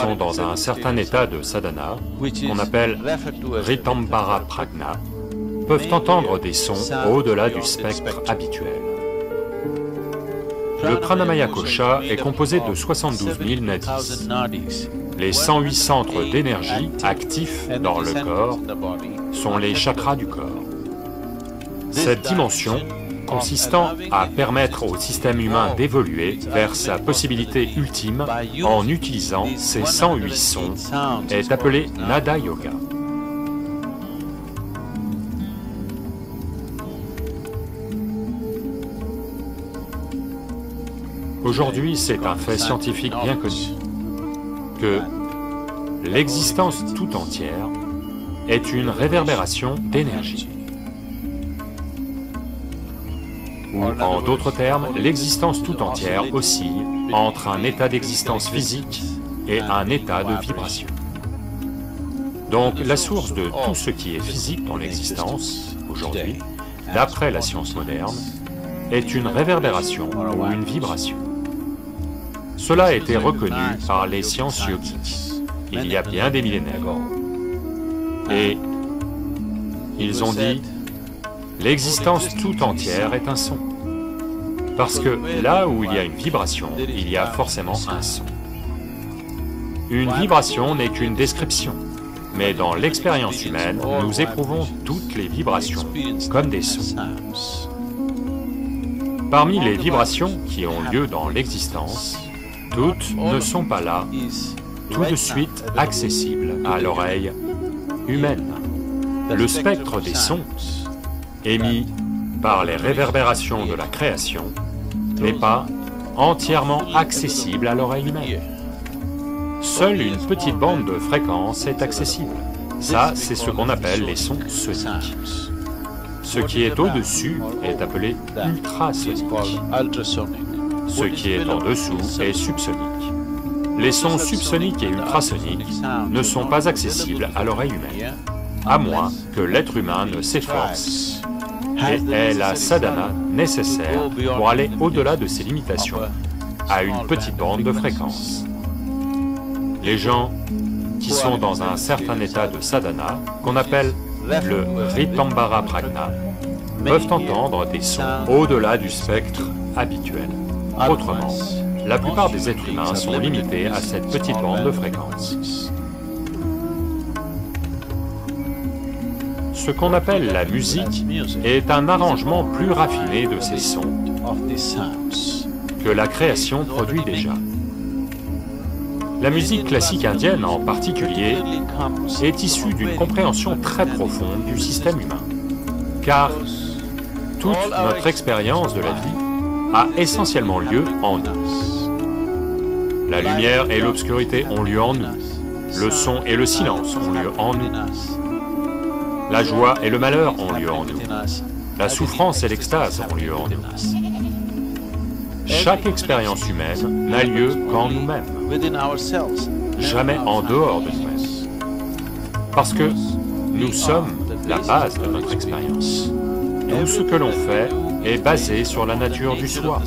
sont dans un certain état de sadhana, qu'on appelle Ritambhara Prajna, peuvent entendre des sons au-delà du spectre habituel. Le Pranamaya Kosha est composé de 72 000 nadis. Les 108 centres d'énergie actifs dans le corps sont les chakras du corps. Cette dimension, consistant à permettre au système humain d'évoluer vers sa possibilité ultime en utilisant ces 108 sons, est appelée Nada Yoga. Aujourd'hui, c'est un fait scientifique bien connu, que l'existence tout entière est une réverbération d'énergie. Ou, en d'autres termes, l'existence tout entière oscille entre un état d'existence physique et un état de vibration. Donc, la source de tout ce qui est physique dans l'existence, aujourd'hui, d'après la science moderne, est une réverbération ou une vibration. Cela a été reconnu par les sciences yogiques, il y a bien des millénaires. Et ils ont dit, l'existence tout entière est un son. Parce que là où il y a une vibration, il y a forcément un son. Une vibration n'est qu'une description, mais dans l'expérience humaine, nous éprouvons toutes les vibrations comme des sons. Parmi les vibrations qui ont lieu dans l'existence, toutes ne sont pas là, tout de suite accessibles à l'oreille humaine. Le spectre des sons, émis par les réverbérations de la création, n'est pas entièrement accessible à l'oreille humaine. Seule une petite bande de fréquence est accessible. Ça, c'est ce qu'on appelle les sons soniques. Ce qui est au-dessus est appelé ultrasonique. Ce qui est en dessous est subsonique. Les sons subsoniques et ultrasoniques ne sont pas accessibles à l'oreille humaine, à moins que l'être humain ne s'efforce et ait la sadhana nécessaire pour aller au-delà de ses limitations, à une petite bande de fréquence. Les gens qui sont dans un certain état de sadhana, qu'on appelle le Ritambhara Prajna, peuvent entendre des sons au-delà du spectre habituel. Autrement, la plupart des êtres humains sont limités à cette petite bande de fréquence. Ce qu'on appelle la musique est un arrangement plus raffiné de ces sons que la création produit déjà. La musique classique indienne en particulier est issue d'une compréhension très profonde du système humain, car toute notre expérience de la vie a essentiellement lieu en nous. La lumière et l'obscurité ont lieu en nous, le son et le silence ont lieu en nous, la joie et le malheur ont lieu en nous, la souffrance et l'extase ont lieu en nous. Chaque expérience humaine n'a lieu qu'en nous-mêmes, jamais en dehors de nous-mêmes, parce que nous sommes la base de notre expérience. Tout ce que l'on fait est basé sur la nature du soi.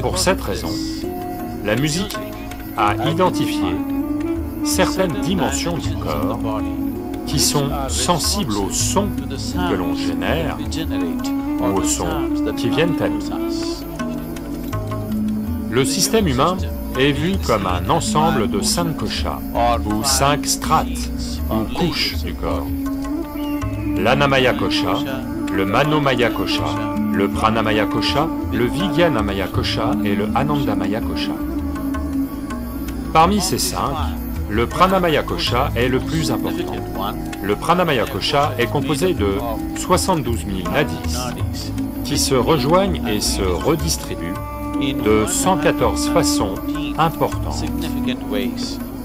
Pour cette raison, la musique a identifié certaines dimensions du corps qui sont sensibles aux sons que l'on génère ou aux sons qui viennent à nous. Le système humain est vu comme un ensemble de 5 koshas, ou 5 strates, ou couches du corps. L'Annamaya Kosha, le Manomaya Kosha, le Pranamaya Kosha, le Vijnanamaya Kosha et le Anandamaya Kosha. Parmi ces 5, le Pranamaya Kosha est le plus important. Le Pranamaya Kosha est composé de 72 000 nadis qui se rejoignent et se redistribuent de 114 façons importantes.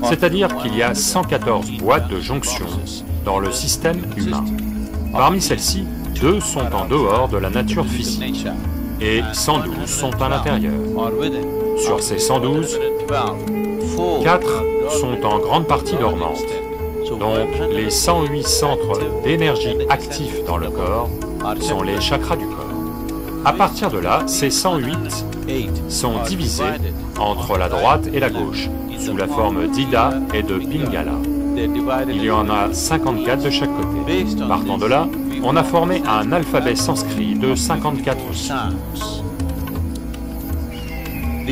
C'est-à-dire qu'il y a 114 boîtes de jonction dans le système humain. Parmi celles-ci, 2 sont en dehors de la nature physique et 112 sont à l'intérieur. Sur ces 112, 4 sont en grande partie dormantes. Donc les 108 centres d'énergie actifs dans le corps sont les chakras du corps. À partir de là, ces 108 sont divisés entre la droite et la gauche, sous la forme d'Ida et de Pingala. Il y en a 54 de chaque côté. Partant de là, on a formé un alphabet sanskrit de 54 sons.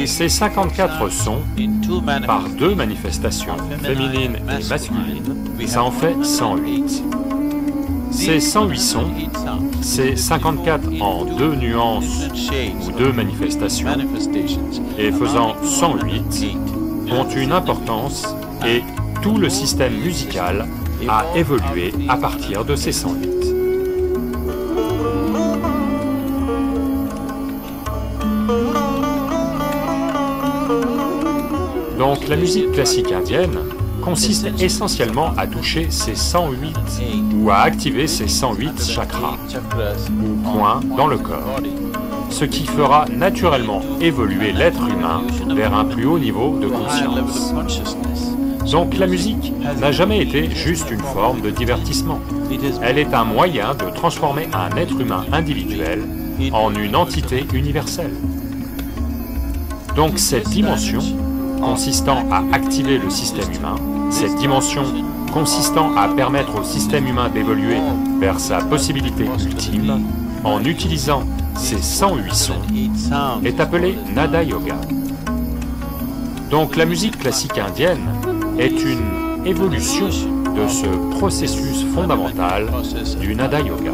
Ces 54 sons, par deux manifestations, féminines et masculines, ça en fait 108. Ces 108 sons, c'est 54 en deux nuances ou deux manifestations, et faisant 108, ont une importance et tout le système musical a évolué à partir de ces 108. Donc la musique classique indienne consiste essentiellement à toucher ces 108 ou à activer ces 108 chakras ou points dans le corps, ce qui fera naturellement évoluer l'être humain vers un plus haut niveau de conscience. Donc la musique n'a jamais été juste une forme de divertissement. Elle est un moyen de transformer un être humain individuel en une entité universelle. Donc cette dimension consistant à activer le système humain, cette dimension consistant à permettre au système humain d'évoluer vers sa possibilité ultime en utilisant ces 108 sons, est appelée Nada Yoga. Donc la musique classique indienne est une évolution de ce processus fondamental du Nada Yoga.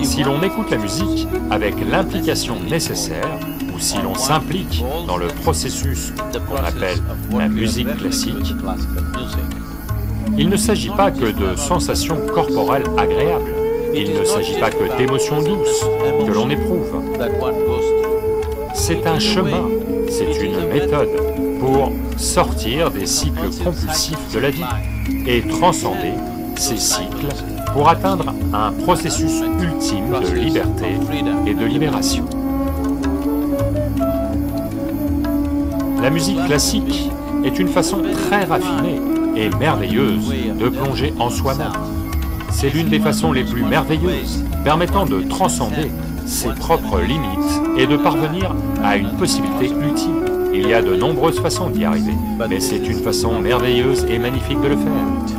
Si l'on écoute la musique avec l'implication nécessaire, ou si l'on s'implique dans le processus qu'on appelle la musique classique, il ne s'agit pas que de sensations corporelles agréables, il ne s'agit pas que d'émotions douces que l'on éprouve. C'est un chemin, c'est une méthode pour sortir des cycles compulsifs de la vie et transcender ces cycles pour atteindre un processus ultime de liberté et de libération. La musique classique est une façon très raffinée et merveilleuse de plonger en soi-même. C'est l'une des façons les plus merveilleuses permettant de transcender ses propres limites et de parvenir à une possibilité ultime. Il y a de nombreuses façons d'y arriver, mais c'est une façon merveilleuse et magnifique de le faire.